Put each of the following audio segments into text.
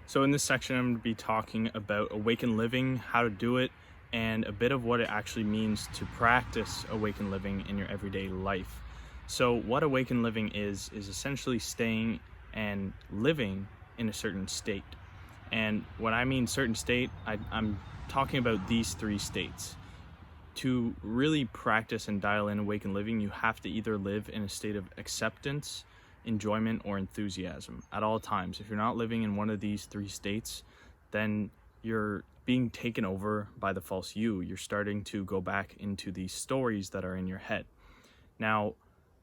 So in this section, I'm going to be talking about awakened living, how to do it, and a bit of what it actually means to practice awakened living in your everyday life. So what awakened living is essentially staying and living in a certain state. And when I mean certain state, I'm talking about these three states. To really practice and dial in awakened living, you have to either live in a state of acceptance, enjoyment, or enthusiasm at all times. If you're not living in one of these three states, then you're being taken over by the false you. You're starting to go back into these stories that are in your head. Now,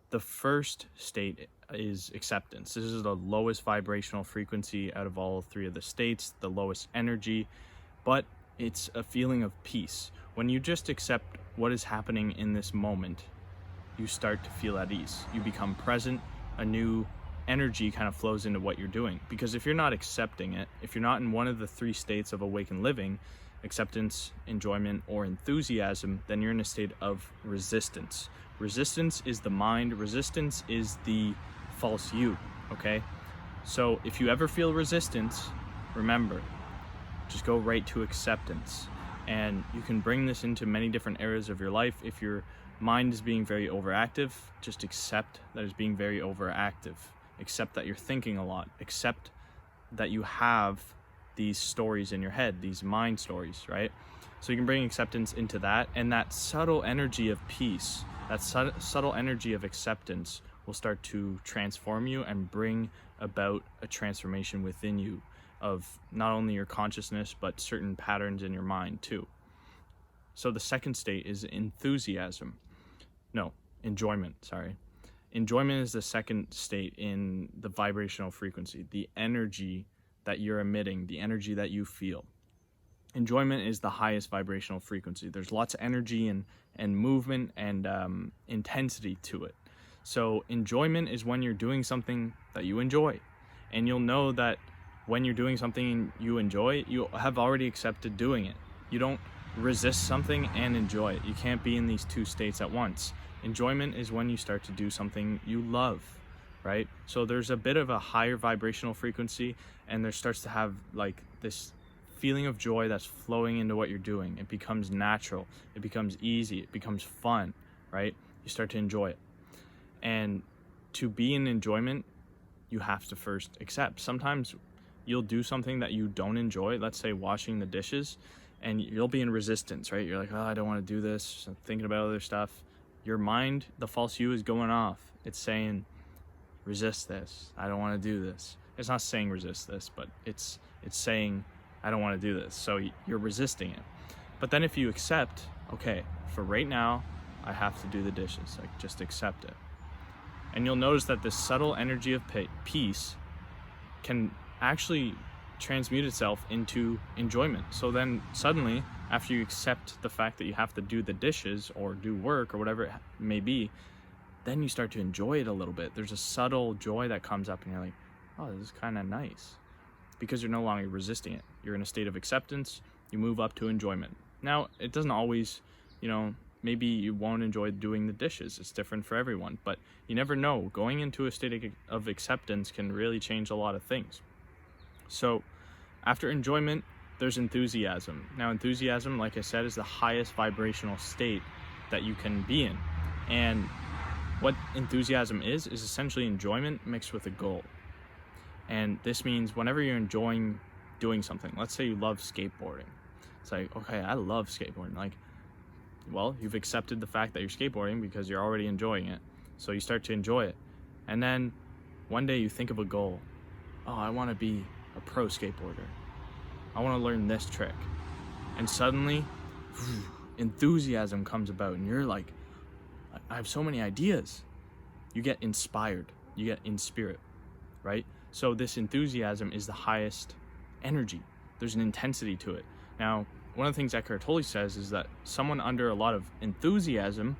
the first state is acceptance. This is the lowest vibrational frequency out of all three of the states, the lowest energy, but it's a feeling of peace. When you just accept what is happening in this moment, you start to feel at ease. You become present. A new energy kind of flows into what you're doing. Because if you're not accepting it, if you're not in one of the three states of awakened living, acceptance, enjoyment, or enthusiasm, then you're in a state of resistance. Resistance is the mind. Resistance is the false you, okay? So if you ever feel resistance, remember, just go right to acceptance. And you can bring this into many different areas of your life. If your mind is being very overactive, just accept that it's being very overactive. Accept that you're thinking a lot. Accept that you have these stories in your head, these mind stories, right? So you can bring acceptance into that, and that subtle energy of peace, that subtle energy of acceptance will start to transform you and bring about a transformation within you of not only your consciousness, but certain patterns in your mind too. So the second state is enjoyment, sorry. Enjoyment is the second state in the vibrational frequency, the energy that you're emitting, the energy that you feel. Enjoyment is the highest vibrational frequency. There's lots of energy and movement and intensity to it. So enjoyment is when you're doing something that you enjoy. And you'll know that when you're doing something you enjoy, you have already accepted doing it. You don't resist something and enjoy it. You can't be in these two states at once. Enjoyment is when you start to do something you love, right? So there's a bit of a higher vibrational frequency, and there starts to have like this feeling of joy that's flowing into what you're doing. It becomes natural, it becomes easy, it becomes fun, right? You start to enjoy it. And to be in enjoyment, you have to first accept. Sometimes you'll do something that you don't enjoy, let's say washing the dishes, and you'll be in resistance, right? You're like, oh, I don't want to do this. I'm thinking about other stuff. Your mind, the false you, is going off. It's saying, resist this. I don't want to do this. It's not saying resist this, but it's saying, I don't want to do this. So you're resisting it. But then if you accept, okay, for right now, I have to do the dishes. Like, just accept it. And you'll notice that this subtle energy of peace can actually transmute itself into enjoyment. So then suddenly, after you accept the fact that you have to do the dishes or do work or whatever it may be, then you start to enjoy it a little bit. There's a subtle joy that comes up and you're like, oh, this is kind of nice, because you're no longer resisting it. You're in a state of acceptance. You move up to enjoyment. Now, it doesn't always, maybe you won't enjoy doing the dishes. It's different for everyone, but you never know. Going into a state of acceptance can really change a lot of things. So after enjoyment, there's enthusiasm. Now, enthusiasm, like I said, is the highest vibrational state that you can be in. And what enthusiasm is essentially enjoyment mixed with a goal. And this means whenever you're enjoying doing something, let's say you love skateboarding. It's like, okay, I love skateboarding. Like, well, you've accepted the fact that you're skateboarding because you're already enjoying it. So you start to enjoy it. And then one day you think of a goal. Oh, I want to be a pro skateboarder. I want to learn this trick. And suddenly, enthusiasm comes about and you're like, I have so many ideas. You get inspired. You get in spirit, right? So this enthusiasm is the highest energy. There's an intensity to it. Now, one of the things Eckhart Tolle says is that someone under a lot of enthusiasm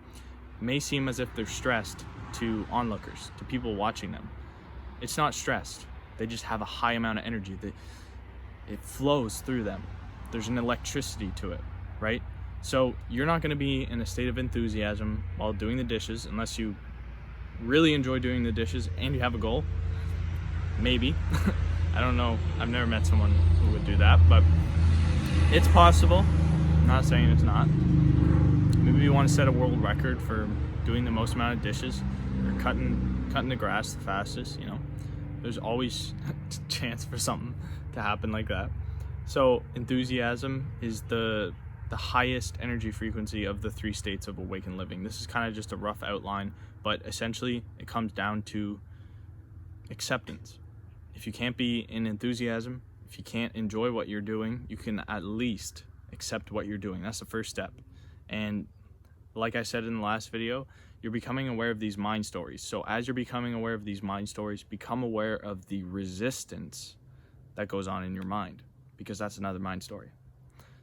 may seem as if they're stressed to onlookers, to people watching them. It's not stressed. They just have a high amount of energy. It flows through them. There's an electricity to it, right? So you're not going to be in a state of enthusiasm while doing the dishes unless you really enjoy doing the dishes and you have a goal. Maybe. I don't know. I've never met someone who would do that, but it's possible. I'm not saying it's not. Maybe you want to set a world record for doing the most amount of dishes, or cutting the grass the fastest, you know. There's always a chance for something to happen like that. So enthusiasm is the highest energy frequency of the 3 states of awakened living. This is kind of just a rough outline, but essentially it comes down to acceptance. If you can't be in enthusiasm, if you can't enjoy what you're doing, you can at least accept what you're doing. That's the first step. And like I said in the last video, you're becoming aware of these mind stories. So as you're becoming aware of these mind stories, become aware of the resistance that goes on in your mind, because that's another mind story.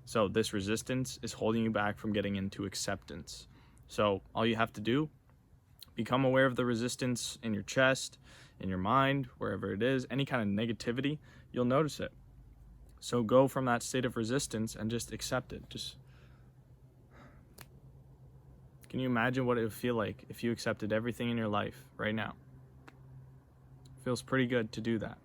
So this resistance is holding you back from getting into acceptance. So all you have to do, become aware of the resistance in your chest, in your mind, wherever it is, any kind of negativity, you'll notice it. So go from that state of resistance and just accept it. Can you imagine what it would feel like if you accepted everything in your life right now? It feels pretty good to do that.